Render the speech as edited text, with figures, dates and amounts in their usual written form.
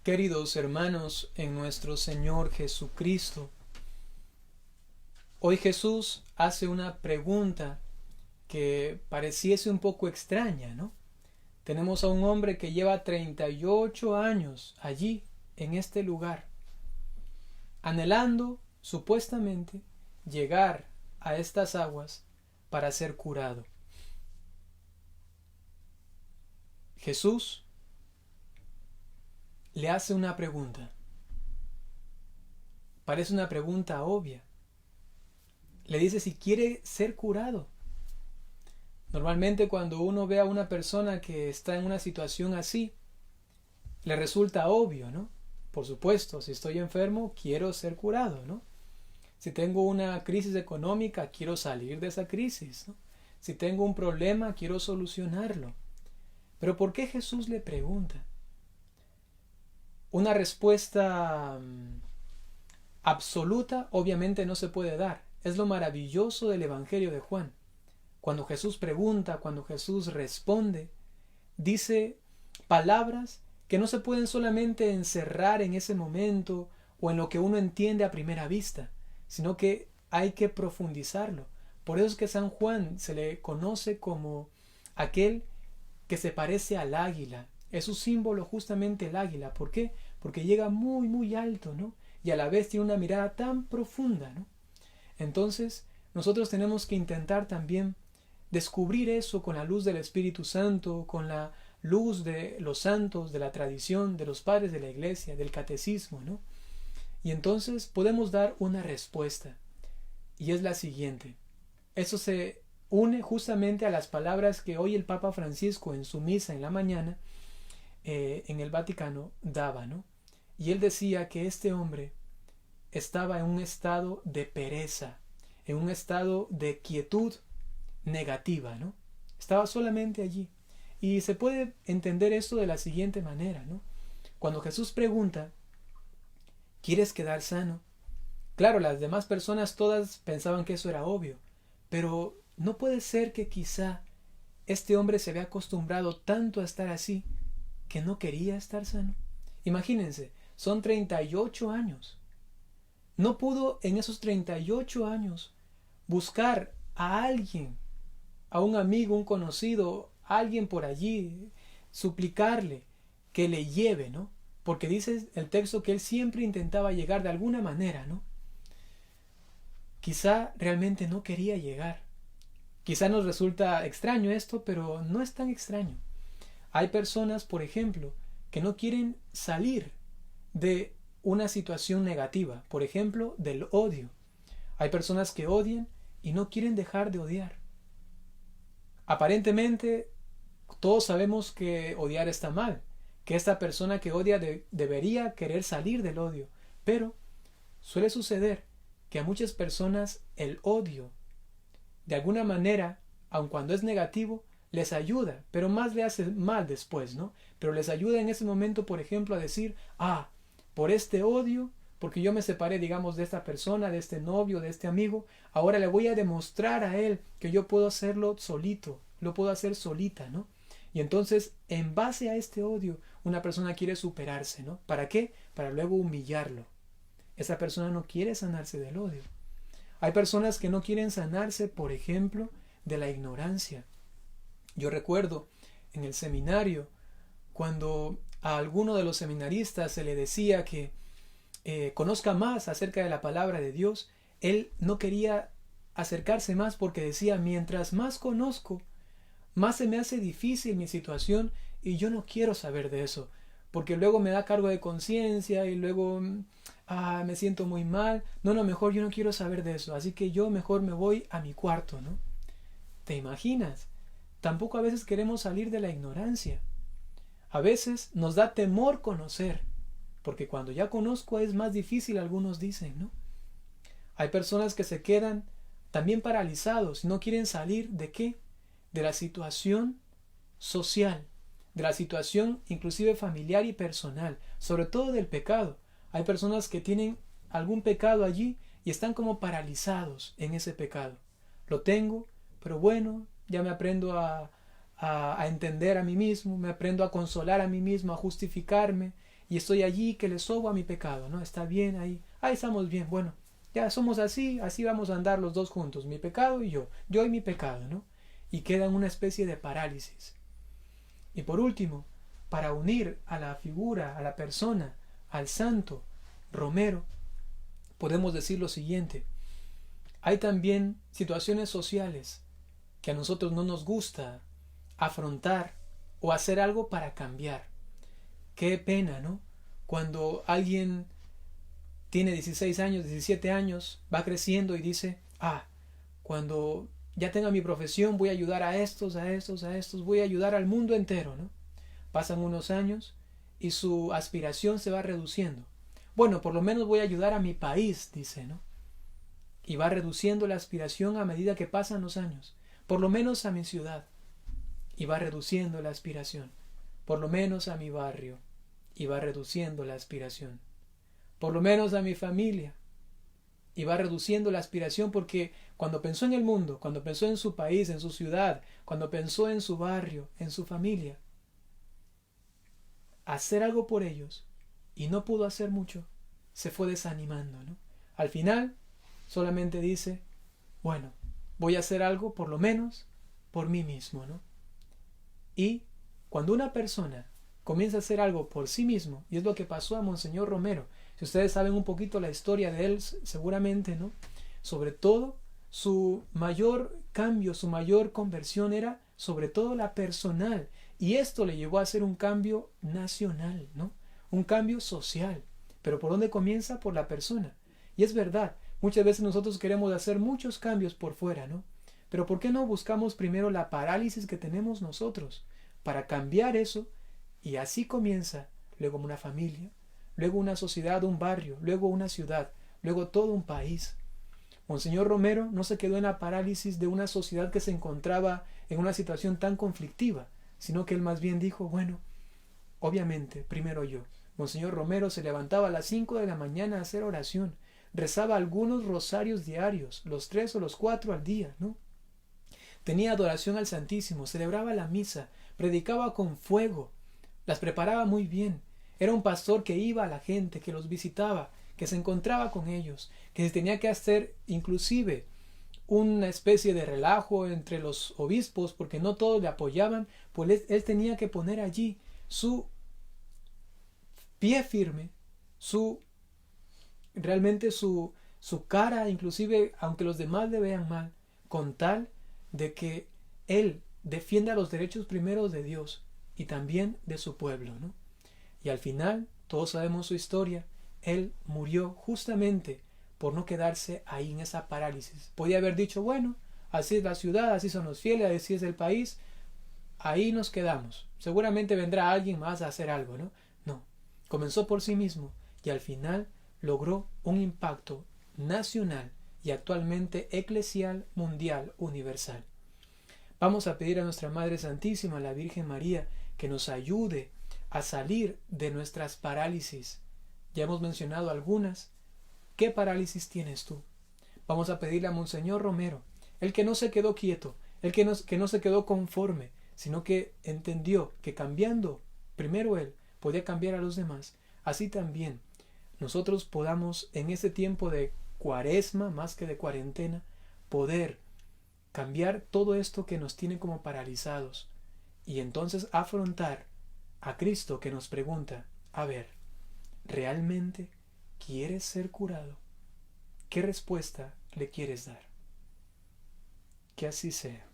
Queridos hermanos en nuestro Señor Jesucristo, hoy Jesús hace una pregunta que pareciese un poco extraña, ¿no? Tenemos a un hombre que lleva 38 años allí, en este lugar, anhelando, supuestamente, llegar a estas aguas para ser curado. Jesús le hace una pregunta. Parece una pregunta obvia. Le dice si quiere ser curado. Normalmente cuando uno ve a una persona que está en una situación así, le resulta obvio, ¿no? Por supuesto, si estoy enfermo, quiero ser curado, ¿no? Si tengo una crisis económica, quiero salir de esa crisis, ¿no? Si tengo un problema, quiero solucionarlo. Pero ¿por qué Jesús le pregunta? Una respuesta absoluta obviamente no se puede dar. Es lo maravilloso del Evangelio de Juan. Cuando Jesús pregunta, cuando Jesús responde, dice palabras que no se pueden solamente encerrar en ese momento o en lo que uno entiende a primera vista, sino que hay que profundizarlo. Por eso es que San Juan se le conoce como aquel que se parece al águila. Es su símbolo justamente el águila. ¿Por qué? Porque llega muy, muy alto, ¿no? Y a la vez tiene una mirada tan profunda, ¿no? Entonces, nosotros tenemos que intentar también descubrir eso con la luz del Espíritu Santo, con la luz de los santos, de la tradición, de los padres de la iglesia, del catecismo, ¿no? Y entonces podemos dar una respuesta. Y es la siguiente. Eso se une justamente a las palabras que hoy el Papa Francisco en su misa en la mañana en el Vaticano daba, ¿no? Y él decía que este hombre estaba en un estado de pereza, en un estado de quietud negativa, ¿no? Estaba solamente allí. Y se puede entender esto de la siguiente manera, ¿no? Cuando Jesús pregunta, ¿quieres quedar sano? Claro, las demás personas todas pensaban que eso era obvio, pero no puede ser que quizá este hombre se había acostumbrado tanto a estar así que no quería estar sano. Imagínense, son 38 años. No pudo en esos 38 años buscar a alguien, a un amigo, un conocido, a alguien por allí, suplicarle que le lleve, ¿no? Porque dice el texto que él siempre intentaba llegar de alguna manera, ¿no? Quizá realmente no quería llegar. Quizá nos resulta extraño esto, pero no es tan extraño. Hay personas, por ejemplo, que no quieren salir de una situación negativa, por ejemplo, del odio. Hay personas que odian y no quieren dejar de odiar. Aparentemente, todos sabemos que odiar está mal, que esta persona que odia debería querer salir del odio, pero suele suceder que a muchas personas el odio, de alguna manera, aun cuando es negativo, les ayuda, pero más le hace mal después, ¿no? Pero les ayuda en ese momento, por ejemplo, a decir, por este odio, porque yo me separé, digamos, de esta persona, de este novio, de este amigo, ahora le voy a demostrar a él que yo puedo hacerlo solito, lo puedo hacer solita, ¿no? Y entonces, en base a este odio, una persona quiere superarse, ¿no? ¿Para qué? Para luego humillarlo. Esa persona no quiere sanarse del odio. Hay personas que no quieren sanarse, por ejemplo, de la ignorancia. Yo recuerdo en el seminario, cuando a alguno de los seminaristas se le decía que conozca más acerca de la palabra de Dios, él no quería acercarse más porque decía, mientras más conozco, más se me hace difícil mi situación y yo no quiero saber de eso, porque luego me da cargo de conciencia y luego me siento muy mal. No, mejor yo no quiero saber de eso, así que yo mejor me voy a mi cuarto, ¿no? ¿Te imaginas? Tampoco a veces queremos salir de la ignorancia. A veces nos da temor conocer, porque cuando ya conozco es más difícil, algunos dicen, ¿no? Hay personas que se quedan también paralizados, no quieren salir ¿de qué? De la situación social, de la situación inclusive familiar y personal, sobre todo del pecado. Hay personas que tienen algún pecado allí y están como paralizados en ese pecado. Lo tengo, pero bueno, ya me aprendo a entender a mí mismo, me aprendo a consolar a mí mismo, a justificarme, y estoy allí que le sobo a mi pecado, ¿no? Está bien ahí, ahí estamos bien, bueno, ya somos así, así vamos a andar los dos juntos, mi pecado y yo y mi pecado, ¿no? Y queda en una especie de parálisis. Y por último, para unir a la figura, a la persona, al santo Romero, podemos decir lo siguiente: hay también situaciones sociales que a nosotros no nos gusta afrontar o hacer algo para cambiar. Qué pena, ¿no? Cuando alguien tiene 16 años, 17 años, va creciendo y dice, cuando ya tenga mi profesión voy a ayudar a estos, voy a ayudar al mundo entero, ¿no? Pasan unos años y su aspiración se va reduciendo. Bueno, por lo menos voy a ayudar a mi país, dice, ¿no? Y va reduciendo la aspiración a medida que pasan los años. Por lo menos a mi ciudad. Y va reduciendo la aspiración. Por lo menos a mi barrio. Y va reduciendo la aspiración. Por lo menos a mi familia. Y va reduciendo la aspiración porque cuando pensó en el mundo, cuando pensó en su país, en su ciudad, cuando pensó en su barrio, en su familia, hacer algo por ellos y no pudo hacer mucho, se fue desanimando, ¿no? Al final solamente dice, bueno, voy a hacer algo por lo menos por mí mismo, ¿no? Y cuando una persona comienza a hacer algo por sí mismo, y es lo que pasó a Monseñor Romero, si ustedes saben un poquito la historia de él, seguramente, ¿no? Sobre todo, su mayor cambio, su mayor conversión era sobre todo la personal, y esto le llevó a hacer un cambio nacional, ¿no? Un cambio social. Pero ¿por dónde comienza? Por la persona. Y es verdad, muchas veces nosotros queremos hacer muchos cambios por fuera, ¿no? Pero ¿por qué no buscamos primero la parálisis que tenemos nosotros para cambiar eso? Y así comienza luego una familia, luego una sociedad, un barrio, luego una ciudad, luego todo un país. Monseñor Romero no se quedó en la parálisis de una sociedad que se encontraba en una situación tan conflictiva, sino que él más bien dijo, bueno, obviamente, primero yo. Monseñor Romero se levantaba a las 5 de la mañana a hacer oración, rezaba algunos rosarios diarios, los 3 o los 4 al día, ¿no? Tenía adoración al Santísimo, celebraba la misa, predicaba con fuego, las preparaba muy bien. Era un pastor que iba a la gente, que los visitaba, que se encontraba con ellos, que se tenía que hacer inclusive una especie de relajo entre los obispos, porque no todos le apoyaban, pues él tenía que poner allí su pie firme, realmente su cara, inclusive aunque los demás le vean mal, con tal de que él defienda los derechos primeros de Dios y también de su pueblo, ¿no? Y al final, todos sabemos su historia, él murió justamente por no quedarse ahí en esa parálisis. Podía haber dicho, bueno, así es la ciudad, así son los fieles, así es el país, ahí nos quedamos. Seguramente vendrá alguien más a hacer algo, ¿no? No, comenzó por sí mismo y al final logró un impacto nacional y actualmente eclesial, mundial, universal. Vamos a pedir a nuestra Madre Santísima, la Virgen María, que nos ayude a salir de nuestras parálisis. Ya hemos mencionado algunas. ¿Qué parálisis tienes tú? Vamos a pedirle a Monseñor Romero, el que no se quedó quieto, el que no se quedó conforme, sino que entendió que cambiando primero él podía cambiar a los demás. Así también nosotros podamos en este tiempo de cuaresma, más que de cuarentena, poder cambiar todo esto que nos tiene como paralizados y entonces afrontar a Cristo que nos pregunta, a ver, ¿realmente quieres ser curado? ¿Qué respuesta le quieres dar? Que así sea.